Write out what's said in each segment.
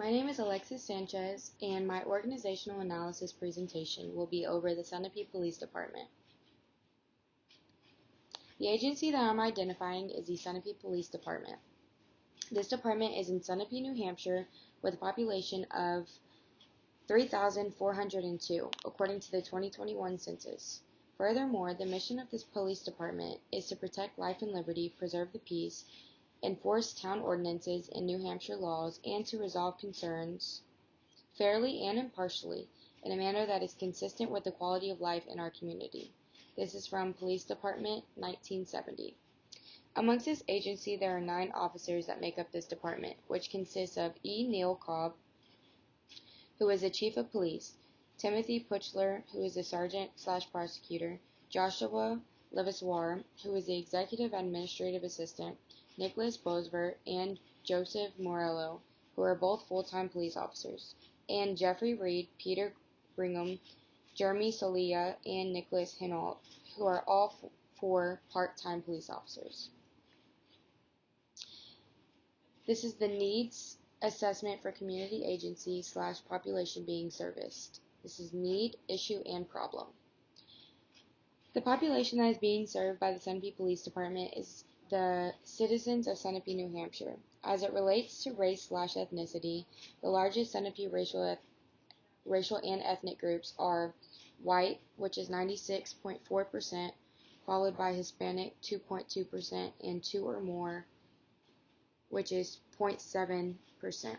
My name is Alexis Sanchez, and my organizational analysis presentation will be over the Sunapee Police Department. The agency that I'm identifying is the Sunapee Police Department. This department is in Sunapee, New Hampshire, with a population of 3,402, according to the 2021 census. Furthermore, the mission of this police department is to protect life and liberty, preserve the peace, enforce town ordinances and New Hampshire laws, and to resolve concerns fairly and impartially in a manner that is consistent with the quality of life in our community. This is from Police Department, 1970. Amongst this agency, there are 9 officers that make up this department, which consists of E. Neil Cobb, who is the Chief of Police, Timothy Puchler, who is the Sergeant/Prosecutor, Joshua Levasseur, who is the Executive Administrative Assistant, Nicholas Bosver, and Joseph Morello, who are both full-time police officers, and Jeffrey Reed, Peter Brigham, Jeremy Solia, and Nicholas Hinault, who are all 4 part-time police officers. This is the needs assessment for community agency / population being serviced. This is need, issue, and problem. The population that is being served by the Sunapee Police Department is the citizens of Sunapee, New Hampshire. As it relates to race / ethnicity, the largest Sunapee racial and ethnic groups are white, which is 96.4%, followed by Hispanic, 2.2%, and 2 or more, which is 0.7%.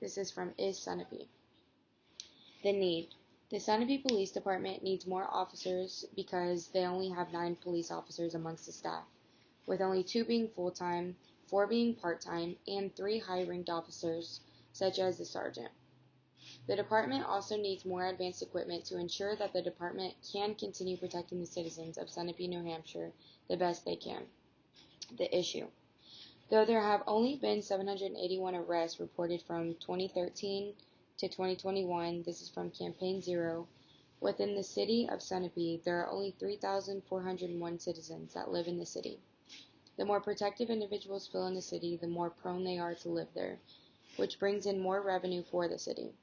This is from Is Sunapee. The need. The Sunapee Police Department needs more officers because they only have 9 police officers amongst the staff, with only 2 being full-time, 4 being part-time, and 3 high-ranked officers, such as the sergeant. The department also needs more advanced equipment to ensure that the department can continue protecting the citizens of Sunapee, New Hampshire, the best they can. The issue. Though there have only been 781 arrests reported from 2013 to 2021, this is from Campaign 0, within the city of Sunapee, there are only 3,401 citizens that live in the city. The more protective individuals feel in the city, the more prone they are to live there, which brings in more revenue for the city.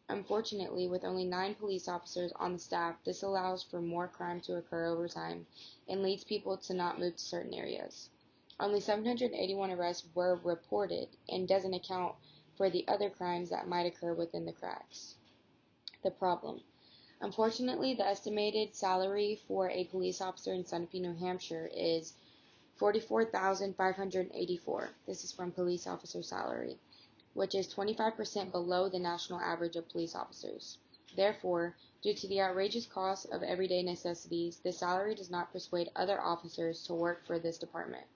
Unfortunately, with only 9 police officers on the staff, this allows for more crime to occur over time and leads people to not move to certain areas. Only 781 arrests were reported and doesn't account for the other crimes that might occur within the cracks. The problem. Unfortunately, the estimated salary for a police officer in Sunapee, New Hampshire is $44,584. This is from police officer salary, which is 25% below the national average of police officers. Therefore, due to the outrageous cost of everyday necessities, the salary does not persuade other officers to work for this department.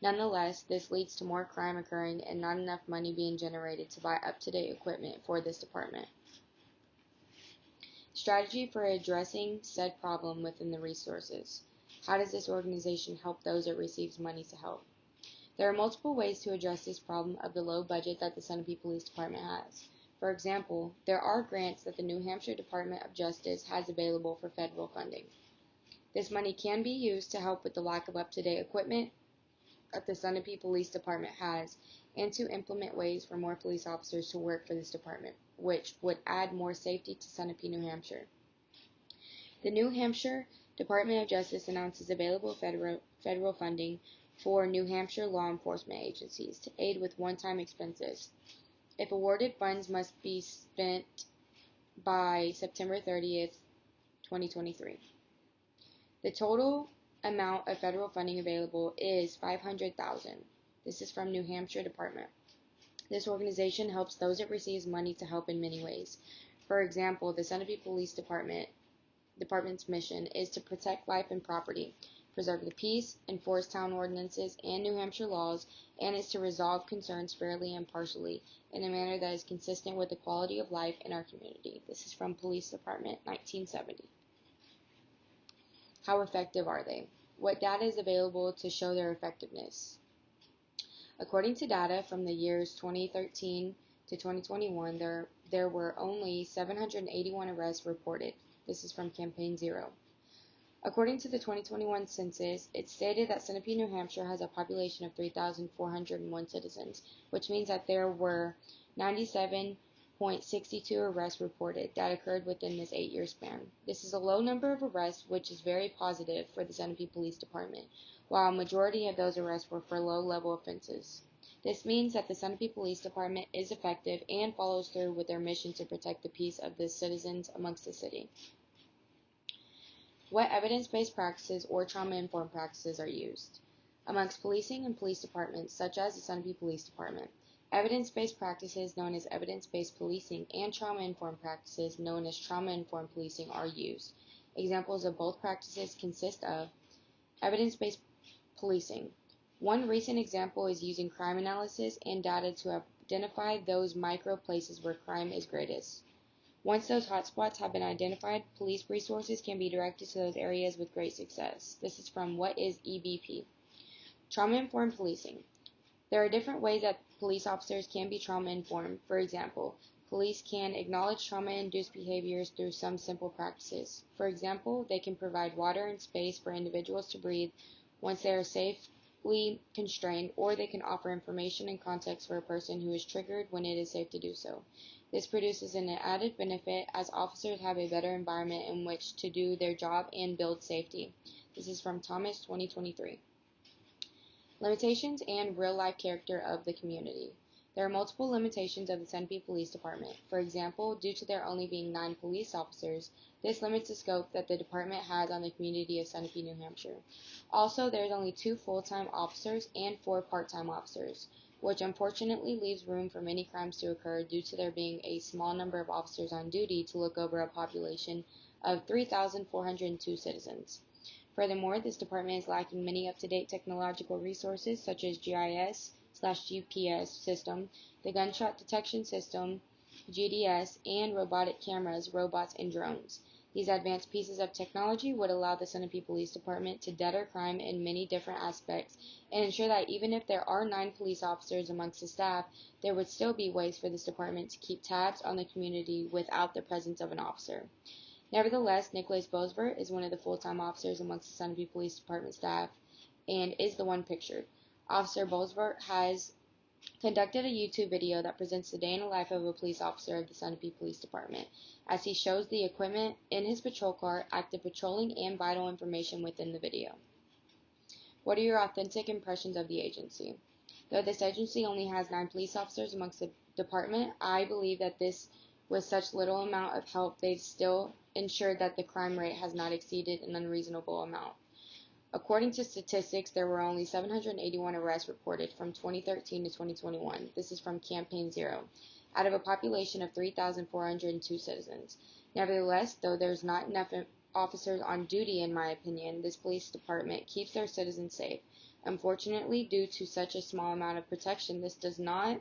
Nonetheless, this leads to more crime occurring and not enough money being generated to buy up-to-date equipment for this department. Strategy for addressing said problem within the resources. How does this organization help those it receives money to help? There are multiple ways to address this problem of the low budget that the Sunapee Police Department has. For example, there are grants that the New Hampshire Department of Justice has available for federal funding. This money can be used to help with the lack of up-to-date equipment that the Sunapee Police Department has, and to implement ways for more police officers to work for this department, which would add more safety to Sunapee, New Hampshire. The New Hampshire Department of Justice announces available federal funding for New Hampshire law enforcement agencies to aid with one-time expenses. If awarded, funds must be spent by September 30th, 2023. The total amount of federal funding available is $500,000. This is from New Hampshire Department. This organization helps those it receives money to help in many ways. For example, the Sunapee Police Department's mission is to protect life and property, preserve the peace, enforce town ordinances and New Hampshire laws, and is to resolve concerns fairly and impartially in a manner that is consistent with the quality of life in our community. This is from Police Department, 1970. How effective are they? What data is available to show their effectiveness? According to data from the years 2013 to 2021, there were only 781 arrests reported. This is from Campaign 0. According to the 2021 census, it stated that Sunapee, New Hampshire has a population of 3,401 citizens, which means that there were 97 1,062 arrests reported that occurred within this 8-year span. This is a low number of arrests, which is very positive for the Sunapee Police Department, while a majority of those arrests were for low-level offenses. This means that the Sunapee Police Department is effective and follows through with their mission to protect the peace of the citizens amongst the city. What evidence-based practices or trauma-informed practices are used? Amongst policing and police departments, such as the Sunapee Police Department, evidence-based practices known as evidence-based policing and trauma-informed practices known as trauma-informed policing are used. Examples of both practices consist of evidence-based policing. One recent example is using crime analysis and data to identify those micro places where crime is greatest. Once those hotspots have been identified, police resources can be directed to those areas with great success. This is from What is EBP? Trauma-informed policing. There are different ways that police officers can be trauma-informed. For example, police can acknowledge trauma-induced behaviors through some simple practices. For example, they can provide water and space for individuals to breathe once they are safely constrained, or they can offer information and context for a person who is triggered when it is safe to do so. This produces an added benefit as officers have a better environment in which to do their job and build safety. This is from Thomas 2023. Limitations and real-life character of the community. There are multiple limitations of the Sunapee Police Department. For example, due to there only being 9 police officers, this limits the scope that the department has on the community of Sunapee, New Hampshire. Also, there is only 2 full-time officers and 4 part-time officers, which unfortunately leaves room for many crimes to occur due to there being a small number of officers on duty to look over a population of 3,402 citizens. Furthermore, this department is lacking many up-to-date technological resources such as GIS/GPS system, the gunshot detection system, GDS, and robotic cameras, robots, and drones. These advanced pieces of technology would allow the Sunapee Police Department to deter crime in many different aspects and ensure that even if there are 9 police officers amongst the staff, there would still be ways for this department to keep tabs on the community without the presence of an officer. Nevertheless, Nicholas Bosworth is one of the full-time officers amongst the Sunapee Police Department staff and is the one pictured. Officer Bosworth has conducted a YouTube video that presents the day in the life of a police officer of the Sunapee Police Department, as he shows the equipment in his patrol car, active patrolling, and vital information within the video. What are your authentic impressions of the agency? Though this agency only has 9 police officers amongst the department, I believe that with such little amount of help, they've still ensured that the crime rate has not exceeded an unreasonable amount. According to statistics, there were only 781 arrests reported from 2013 to 2021. This is from Campaign Zero, out of a population of 3,402 citizens. Nevertheless, though there's not enough officers on duty, in my opinion, this police department keeps their citizens safe. Unfortunately, due to such a small amount of protection, this does not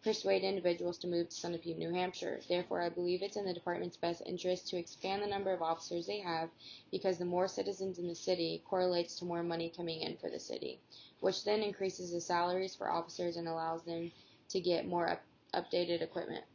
persuade individuals to move to Sunapee, New Hampshire. Therefore, I believe it's in the department's best interest to expand the number of officers they have, because the more citizens in the city correlates to more money coming in for the city, which then increases the salaries for officers and allows them to get more updated equipment.